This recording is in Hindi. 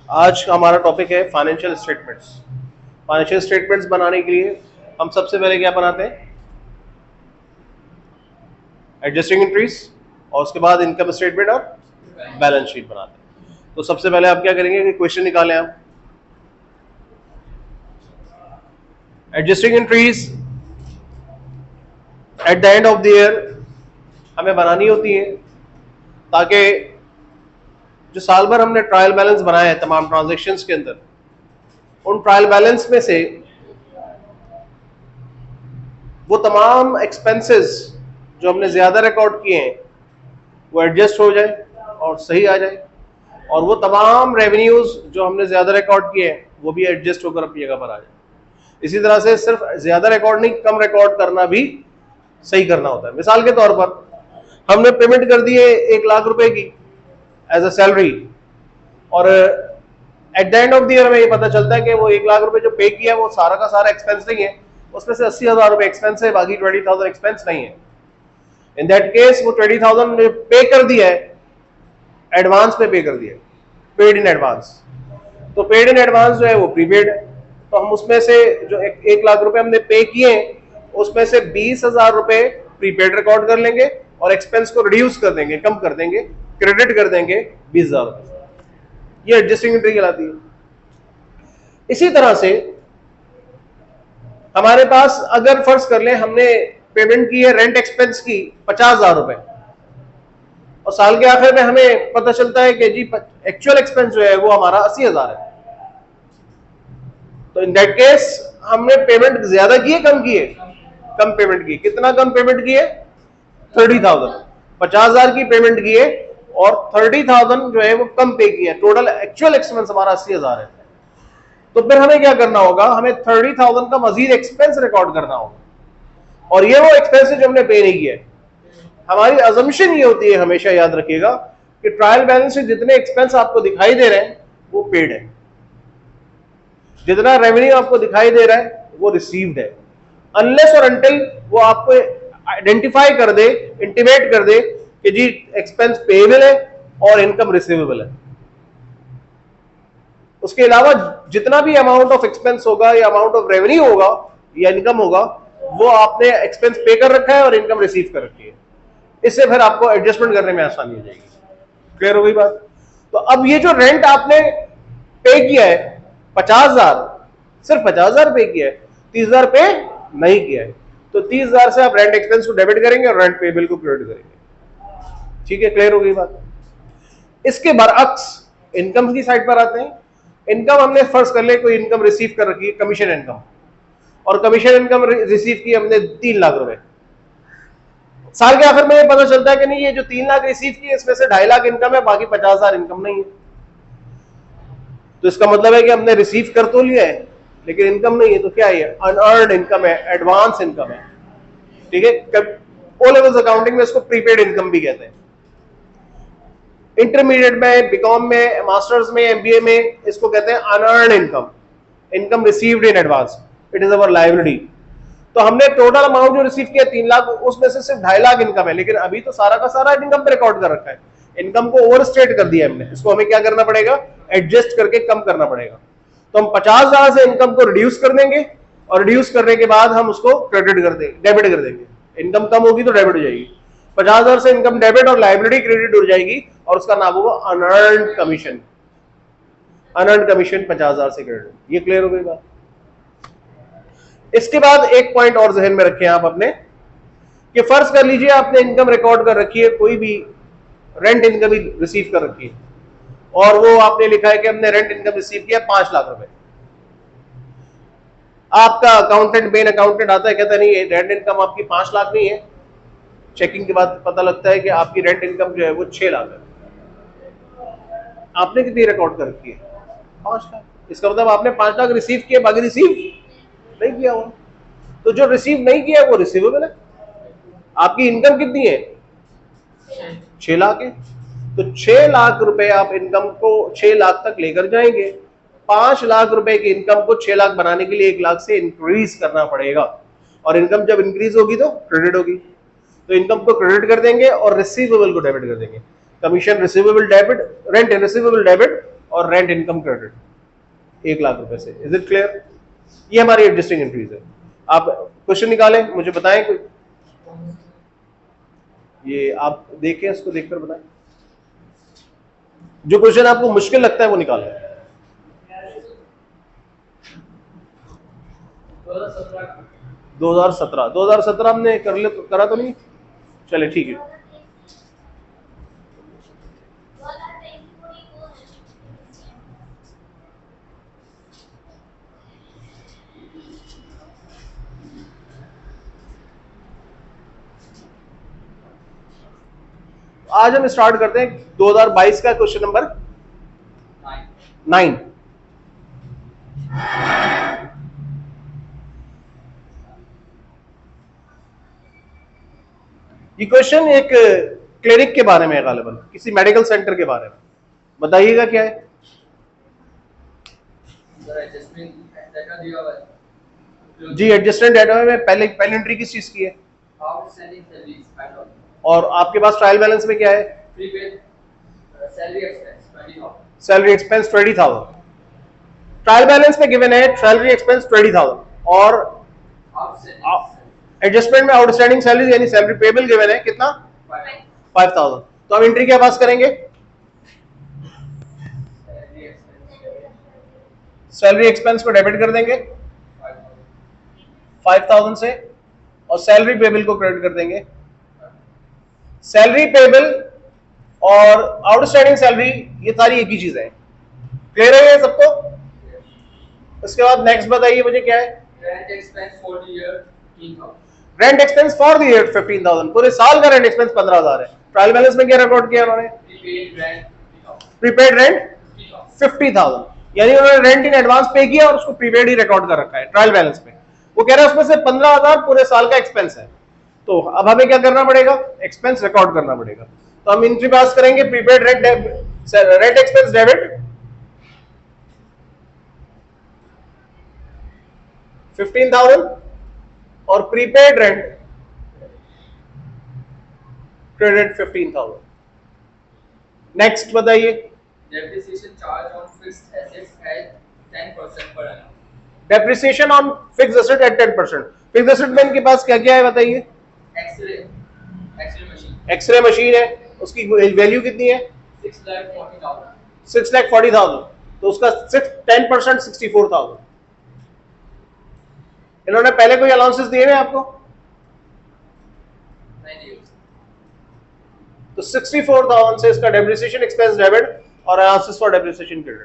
आज हमारा टॉपिक है फाइनेंशियल स्टेटमेंट्स। फाइनेंशियल स्टेटमेंट्स बनाने के लिए हम सबसे पहले क्या बनाते हैं? एडजस्टिंग एंट्रीज, और उसके बाद इनकम स्टेटमेंट और बैलेंस शीट बनाते हैं। तो सबसे पहले आप क्या करेंगे कि क्वेश्चन निकालें आप। Adjusting entries at the end of the year हमें बनानी होती है ताकि जो साल भर हमने ट्रायल बैलेंस बनाया है तमाम ट्रांजैक्शंस के अंदर, उन ट्रायल बैलेंस में से वो तमाम एक्सपेंसेस जो हमने ज्यादा रिकॉर्ड किए हैं वो एडजस्ट हो जाए और सही आ जाए, और वो तमाम रेवेन्यूज जो हमने ज्यादा रिकॉर्ड किए हैं वो भी एडजस्ट होकर अपनी जगह पर आ जाए। इसी तरह से सिर्फ ज्यादा रिकॉर्ड नहीं, कम रिकॉर्ड करना भी सही करना होता है। मिसाल के तौर पर हमने पेमेंट कर दी है 1 लाख रुपए की एज अ सैलरी, और at the end of the year में ये पता चलता है कि वो 1 लाख रुपए जो पे किया वो सारा का सारा एक्सपेंस नहीं है, उसमें से 80,000 रुपए एक्सपेंस है, बाकी 20,000 एक्सपेंस नहीं है। इन दैट केस वो 20,000 पे कर दिया है, एडवांस पे कर दिया है, पेड इन एडवांस। तो पेड इन एडवांस जो है वो प्रीपेड है, तो हम उसमें से जो 1 लाख रुपए हमने पे किए उसमें से 20,000 रुपए प्रीपेड रिकॉर्ड कर लेंगे और एक्सपेंस को रिड्यूस कर देंगे, कम कर देंगे, क्रेडिट कर देंगे 20,000 रुपए। ये एडजस्टिंग एंट्री कहलाती है। इसी तरह से हमारे पास अगर फर्ज कर लें हमने पेमेंट की है रेंट एक्सपेंस की 50,000 रुपए, और साल के आखिर में हमें पता चलता है कि जी एक्चुअल एक्सपेंस जो है वो हमारा 80,000 है, तो इन दैट केस हमने पेमेंट ज्यादा की है कम की है? कम पेमेंट की। कितना कम पेमेंट की है? 30,000। 50,000 की पेमेंट की है और 30,000 जो है वो कम पे किया। टोटल एक्चुअल एक्सपेंस हमारा 80,000 है। तो फिर हमें क्या करना होगा? हमें 30,000 का मजीद एक्सपेंस रिकॉर्ड करना होगा, और ये वो एक्सपेंस जो हमने पे नहीं किया। हमारी अजम्पशन ये होती है, हमेशा याद रखिएगा, कि ट्रायल बैलेंस से जितने एक्सपेंस आपको दिखाई दे रहे हैं वो पेड है, जितना रेवेन्यू आपको दिखाई दे रहा है वो रिसीव्ड है, अनलेस और अनटिल वो आपको आइडेंटिफाई कर दे, इंटीमेट कर दे कि जी एक्सपेंस पेएबल है और इनकम रिसीवेबल है। उसके अलावा जितना भी अमाउंट ऑफ एक्सपेंस होगा या अमाउंट ऑफ रेवेन्यू होगा या इनकम होगा, वो आपने एक्सपेंस पे कर रखा है और इनकम रिसीव कर रखी है। इससे फिर आपको एडजस्टमेंट करने में आसानी हो जाएगी। क्लियर हो गई बात? तो अब ये जो रेंट आपने पे किया है 50,000, सिर्फ 50,000 पे किया है, 30,000 पे नहीं किया है, तो 30,000 से आप रेंट एक्सपेंस को डेबिट करेंगे और रेंट पेबल को क्रेडिट करेंगे। ठीक है, क्लियर हो गई बात? इसके बरअक्स इनकम की साइड पर आते हैं। इनकम हमने फर्ज कर ले कोई इनकम रिसीव कर रखी है, कमीशन इनकम, और कमीशन इनकम रिसीव की हमने 3 लाख रुपए। साल के आखिर में ये पता चलता है कि नहीं, ये जो 3 लाख रिसीव की इसमें से 2.5 लाख इनकम है, बाकी 50,000 इनकम नहीं है। तो इसका मतलब है कि हमने रिसीव कर तो लिया है लेकिन इनकम नहीं है। तो क्या है? अनअर्न्ड इनकम है, एडवांस इनकम है। ठीक है, ओ लेवल्स अकाउंटिंग में इसको प्रीपेड इनकम भी कहते हैं। इंटरमीडिएट में, बीकॉम में, मास्टर्स में, एमबीए में इसको कहते हैं unearned income, income received in advance, it is our liability. तो हमने टोटल अमाउंट जो रिसीव किया 3 लाख, उसमें से सिर्फ 2.5 लाख इनकम है, लेकिन अभी तो सारा का सारा इनकम पे रिकॉर्ड कर रखा है, इनकम को ओवर स्टेट कर दिया हमने। इसको हमें क्या करना पड़ेगा? एडजस्ट करके कम करना पड़ेगा। तो हम 50,000 से इनकम को रिड्यूस कर देंगे, और रिड्यूस करने के बाद हम उसको क्रेडिट कर देंगे, डेबिट कर देंगे। इनकम कम होगी तो डेबिट हो जाएगी। 50,000 से इनकम डेबिट और लायबिलिटी क्रेडिट हो जाएगी, और उसका नाम होगा अनअर्न्ड कमीशन। अनअर्न्ड कमीशन 50,000 से क्रेडिट। ये क्लियर हो गई बात? इसके बाद एक पॉइंट और जहन में रखें आप अपने, कि फर्ज कर लीजिए आपने इनकम रिकॉर्ड कर रखी है, कोई भी रेंट इनकम ही रिसीव कर रखी है, और वो आपने लिखा है कि हमने रेंट इनकम रिसीव किया 5 लाख रुपए। आपका अकाउंटेंट, मेन अकाउंटेंट आता है, कहता है नहीं, रेंट इनकम आपकी 5 लाख नहीं है। चेकिंग के बाद पता लगता है कि आपकी रेंट इनकम जो है वो 6 लाख है। आपने कितनी रिकॉर्ड कर रखी है? 5 लाख। इसका मतलब आपने 5 लाख रिसीव किया, बाकी रिसीव नहीं किया हुआ। तो जो रिसीव नहीं किया वो रिसीवेबल है। आपकी इनकम कितनी है? 6 लाख है। तो 6 लाख रुपए आप इनकम को 6 लाख तक लेकर जाएंगे। 5 लाख रुपए की इनकम को 6 लाख बनाने के लिए 1 लाख से इंक्रीज करना पड़ेगा, और इनकम जब इंक्रीज होगी तो क्रेडिट होगी। तो इनकम को क्रेडिट कर देंगे और रिसीवेबल को डेबिट कर देंगे। Commission receivable debit, rent receivable debit, और रेंट इनकम क्रेडिट 1 लाख रुपए से। Is it clear? ये हमारी एडजस्टिंग एंट्रीज है। आप क्वेश्चन निकालें, मुझे बताएं कोई। ये आप देखें, इसको देखकर बताएं। जो क्वेश्चन आपको मुश्किल लगता है वो निकालें। 2017 हमने करा तो नहीं? चले ठीक है। आज हम स्टार्ट करते हैं 2022 का क्वेश्चन नंबर 9। ये क्वेश्चन एक क्लिनिक के बारे में है, गालिबन किसी मेडिकल सेंटर के बारे में। बताइएगा क्या है? जी एडजस्टमेंट डाटा में पहले पहली एंट्री किस चीज की है? और आपके पास ट्रायल बैलेंस में क्या है? Salary expense 20,000। ट्रायल बैलेंस में गिवन है सैलरी एक्सपेंस 20,000 और एडजस्टमेंट में आउटस्टैंडिंग सैलरी यानी सैलरी पेबल गिवन है कितना? 5,000। तो हम एंट्री क्या पास करेंगे? सैलरी एक्सपेंस को डेबिट कर देंगे 5,000 से और सैलरी पेबल को क्रेडिट कर देंगे। सैलरी पेबल और आउटस्टैंडिंग सैलरी ये सारी एक ही चीज है। क्लियर है ये सबको? उसके बाद नेक्स्ट बताइए मुझे क्या है? Rent expense for the year 15,000। Rent expense for the year 15,000। पूरे साल का रेंट एक्सपेंस 15,000 है। ट्रायल बैलेंस में क्या रिकॉर्ड किया उन्होंने? प्रीपेड रेंट 50,000, यानी उन्होंने रेंट इन एडवांस पे किया और उसको प्रीपेड ही रिकॉर्ड कर रखा है ट्रायल बैलेंस में। वो कह रहा है उसमें से 15,000 पूरे साल का एक्सपेंस है। तो अब हमें क्या करना पड़ेगा? एक्सपेंस रिकॉर्ड करना पड़ेगा। तो हम एंट्री पास करेंगे प्रीपेड रेंट एक्सपेंस डेबिट 15,000 और प्रीपेड रेंट क्रेडिट 15,000। नेक्स्ट बताइए। Depreciation charge on fixed assets at 10% per annum. Depreciation on fixed asset at 10%। Fixed asset में इनके पास क्या क्या है बताइए? एक्सरे मशीन है, उसकी वैल्यू कितनी है? 6,40,000। 6,40,000। तो उसका 10% 64,000। इन्होंने पहले कोई अलाउंसेस दिए हैं आपको? नहीं। तो 64,000 से इसका डेप्रिसिएशन एक्सपेंस डेबिट और अलाउंसेस फॉर डेप्रिसिएशन क्रेडिट।